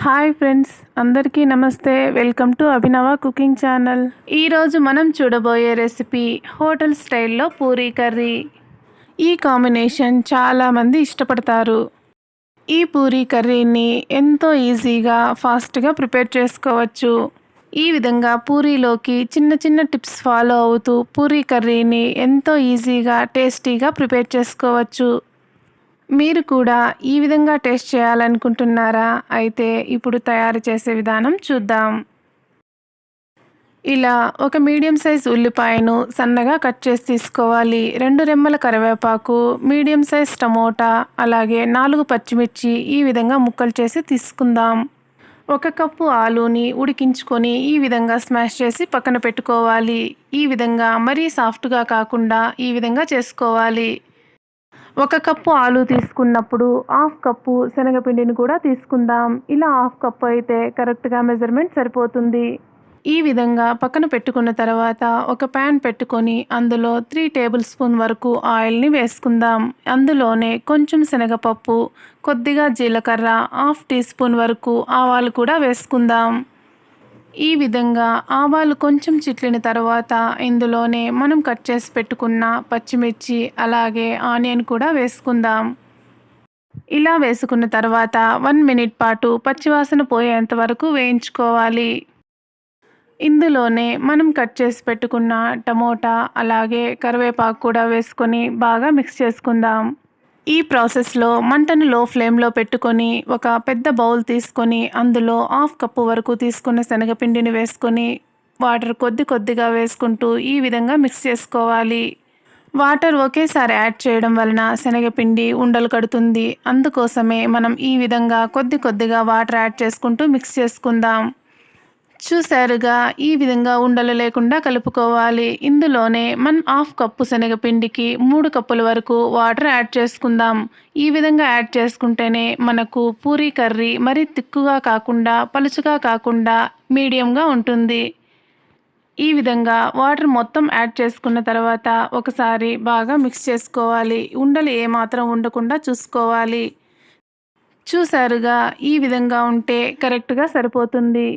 Hi friends, అందరికీ నమస్తే. Welcome to అభినవ కుకింగ్ ఛానల్. ఈరోజు మనం చూడబోయే రెసిపీ హోటల్ స్టైల్లో పూరీ కర్రీ. ఈ కాంబినేషన్ చాలామంది ఇష్టపడతారు. ఈ పూరీ కర్రీని ఎంతో ఈజీగా ఫాస్ట్గా ప్రిపేర్ చేసుకోవచ్చు. ఈ విధంగా పూరీలోకి చిన్న చిన్న టిప్స్ ఫాలో అవుతూ పూరీ కర్రీని ఎంతో ఈజీగా టేస్టీగా ప్రిపేర్ చేసుకోవచ్చు. మీరు కూడా ఈ విధంగా టేస్ట్ చేయాలనుకుంటున్నారా? అయితే ఇప్పుడు తయారు చేసే విధానం చూద్దాం. ఇలా ఒక మీడియం సైజ్ ఉల్లిపాయను సన్నగా కట్ చేసి తీసుకోవాలి. 2 రెమ్మల కరివేపాకు, మీడియం సైజ్ టమోటా, అలాగే 4 పచ్చిమిర్చి ఈ విధంగా ముక్కలు చేసి తీసుకుందాం. 1 కప్పు ఆలూని ఉడికించుకొని ఈ విధంగా స్మాష్ చేసి పక్కన పెట్టుకోవాలి. ఈ విధంగా మరీ సాఫ్ట్గా కాకుండా ఈ విధంగా చేసుకోవాలి. 1 కప్పు ఆలు తీసుకున్నప్పుడు హాఫ్ కప్పు శనగపిండిని కూడా తీసుకుందాం. ఇలా హాఫ్ కప్పు అయితే కరెక్ట్గా మెజర్మెంట్ సరిపోతుంది. ఈ విధంగా పక్కన పెట్టుకున్న తర్వాత ఒక ప్యాన్ పెట్టుకొని అందులో 3 టేబుల్ స్పూన్ వరకు ఆయిల్ని వేసుకుందాం. అందులోనే కొంచెం శనగపప్పు, కొద్దిగా జీలకర్ర, హాఫ్ టీ స్పూన్ వరకు ఆవాలు కూడా వేసుకుందాం. ఈ విధంగా ఆవాలు కొంచెం చిట్లిన తర్వాత ఇందులోనే మనం కట్ చేసి పెట్టుకున్న పచ్చిమిర్చి అలాగే ఆనియన్ కూడా వేసుకుందాం. ఇలా వేసుకున్న తర్వాత 1 మినిట్ పాటు పచ్చివాసన పోయేంత వరకు వేయించుకోవాలి. ఇందులోనే మనం కట్ చేసి పెట్టుకున్న టమోటా అలాగే కరివేపాకు కూడా వేసుకొని బాగా మిక్స్ చేసుకుందాం. ఈ ప్రాసెస్లో మంటను లో ఫ్లేమ్లో పెట్టుకొని ఒక పెద్ద బౌల్ తీసుకొని అందులో హాఫ్ కప్పు వరకు తీసుకున్న శనగపిండిని వేసుకొని వాటర్ కొద్దిగా వేసుకుంటూ ఈ విధంగా మిక్స్ చేసుకోవాలి. వాటర్ ఒకేసారి యాడ్ చేయడం వలన శనగపిండి ఉండలు కడుతుంది. అందుకోసమే మనం ఈ విధంగా కొద్దిగా వాటర్ యాడ్ చేసుకుంటూ మిక్స్ చేసుకుందాం. చూసారుగా, ఈ విధంగా ఉండలు లేకుండా కలుపుకోవాలి. ఇందులోనే మనం హాఫ్ కప్పు శనగపిండికి 3 కప్పుల వరకు వాటర్ యాడ్ చేసుకుందాం. ఈ విధంగా యాడ్ చేసుకుంటేనే మనకు పూరీ కర్రీ మరి తిక్కుగా కాకుండా పలుచగా కాకుండా మీడియంగా ఉంటుంది. ఈ విధంగా వాటర్ మొత్తం యాడ్ చేసుకున్న తర్వాత ఒకసారి బాగా మిక్స్ చేసుకోవాలి. ఉండలు ఏమాత్రం ఉండకుండా చూసుకోవాలి. చూసారుగా, ఈ విధంగా ఉంటే కరెక్ట్గా సరిపోతుంది.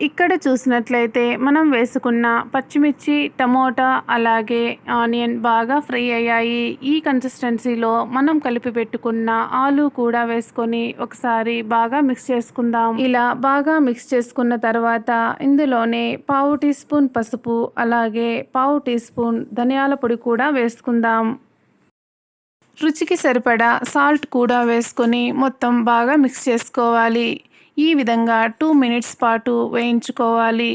ఇక్కడ చూసినట్లయితే మనం వేసుకున్న పచ్చిమిర్చి, టమోటా అలాగే ఆనియన్ బాగా ఫ్రై అయ్యాయి. ఈ కన్సిస్టెన్సీలో మనం కలిపి పెట్టుకున్న ఆలు కూడా వేసుకొని ఒకసారి బాగా మిక్స్ చేసుకుందాం. ఇలా బాగా మిక్స్ చేసుకున్న తర్వాత ఇందులోనే పావు టీ స్పూన్ పసుపు అలాగే పావు టీ స్పూన్ ధనియాల పొడి కూడా వేసుకుందాం. రుచికి సరిపడా సాల్ట్ కూడా వేసుకొని మొత్తం బాగా మిక్స్ చేసుకోవాలి. ఈ విధంగా 2 మినిట్స్ పాటు వేయించుకోవాలి.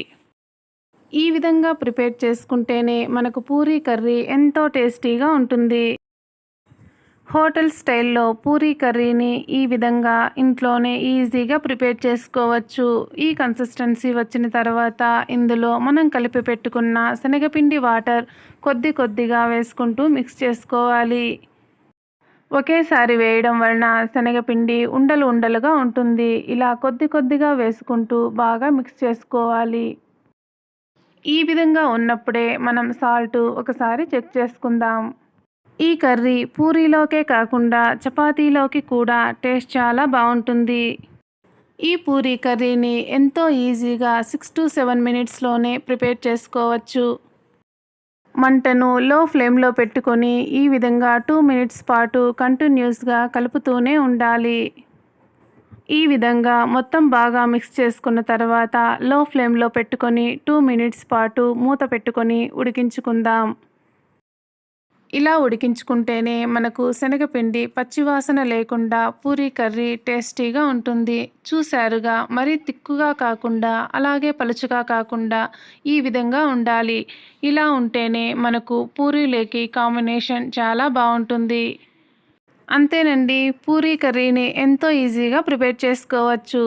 ఈ విధంగా ప్రిపేర్ చేసుకుంటేనే మనకు పూరీ కర్రీ ఎంతో టేస్టీగా ఉంటుంది. హోటల్ స్టైల్లో పూరీ కర్రీని ఈ విధంగా ఇంట్లోనే ఈజీగా ప్రిపేర్ చేసుకోవచ్చు. ఈ కన్సిస్టెన్సీ వచ్చిన తర్వాత ఇందులో మనం కలిపి పెట్టుకున్న శనగపిండి వాటర్ కొద్దిగా వేసుకుంటూ మిక్స్ చేసుకోవాలి. ఒకేసారి వేయడం వలన శనగపిండి ఉండలుగా ఉంటుంది. ఇలా కొద్దిగా వేసుకుంటూ బాగా మిక్స్ చేసుకోవాలి. ఈ విధంగా ఉన్నప్పుడే మనం సాల్ట్ ఒకసారి చెక్ చేసుకుందాం. ఈ కర్రీ పూరీలోకే కాకుండా చపాతీలోకి కూడా టేస్ట్ చాలా బాగుంటుంది. ఈ పూరీ కర్రీని ఎంతో ఈజీగా 6 to 7 మినిట్స్లోనే ప్రిపేర్ చేసుకోవచ్చు. మంటను లో ఫ్లేమ్లో పెట్టుకొని ఈ విధంగా 2 మినిట్స్ పాటు కంటిన్యూస్గా కలుపుతూనే ఉండాలి. ఈ విధంగా మొత్తం బాగా మిక్స్ చేసుకున్న తర్వాత లో ఫ్లేమ్లో పెట్టుకొని 2 మినిట్స్ పాటు మూత పెట్టుకొని ఉడికించుకుందాం. ఇలా ఉడికించుకుంటేనే మనకు శనగపిండి పచ్చివాసన లేకుండా పూరీ కర్రీ టేస్టీగా ఉంటుంది. చూసారుగా, మరీ తిక్కుగా కాకుండా అలాగే పలుచగా కాకుండా ఈ విధంగా ఉండాలి. ఇలా ఉంటేనే మనకు పూరీలోకి కాంబినేషన్ చాలా బాగుంటుంది. అంతేనండి, పూరీ కర్రీని ఎంతో ఈజీగా ప్రిపేర్ చేసుకోవచ్చు.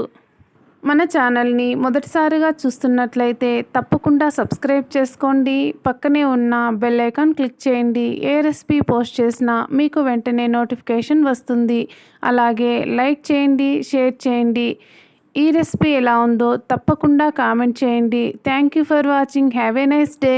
మన ఛానల్ని మొదటిసారిగా చూస్తున్నట్లయితే తప్పకుండా సబ్స్క్రైబ్ చేసుకోండి. పక్కనే ఉన్న బెల్ ఐకాన్ క్లిక్ చేయండి. ఏ రెసిపీ పోస్ట్ చేసినా మీకు వెంటనే నోటిఫికేషన్ వస్తుంది. అలాగే లైక్ చేయండి, షేర్ చేయండి. ఈ రెసిపీ ఎలా ఉందో తప్పకుండా కామెంట్ చేయండి. Thank you for watching. Have a nice day.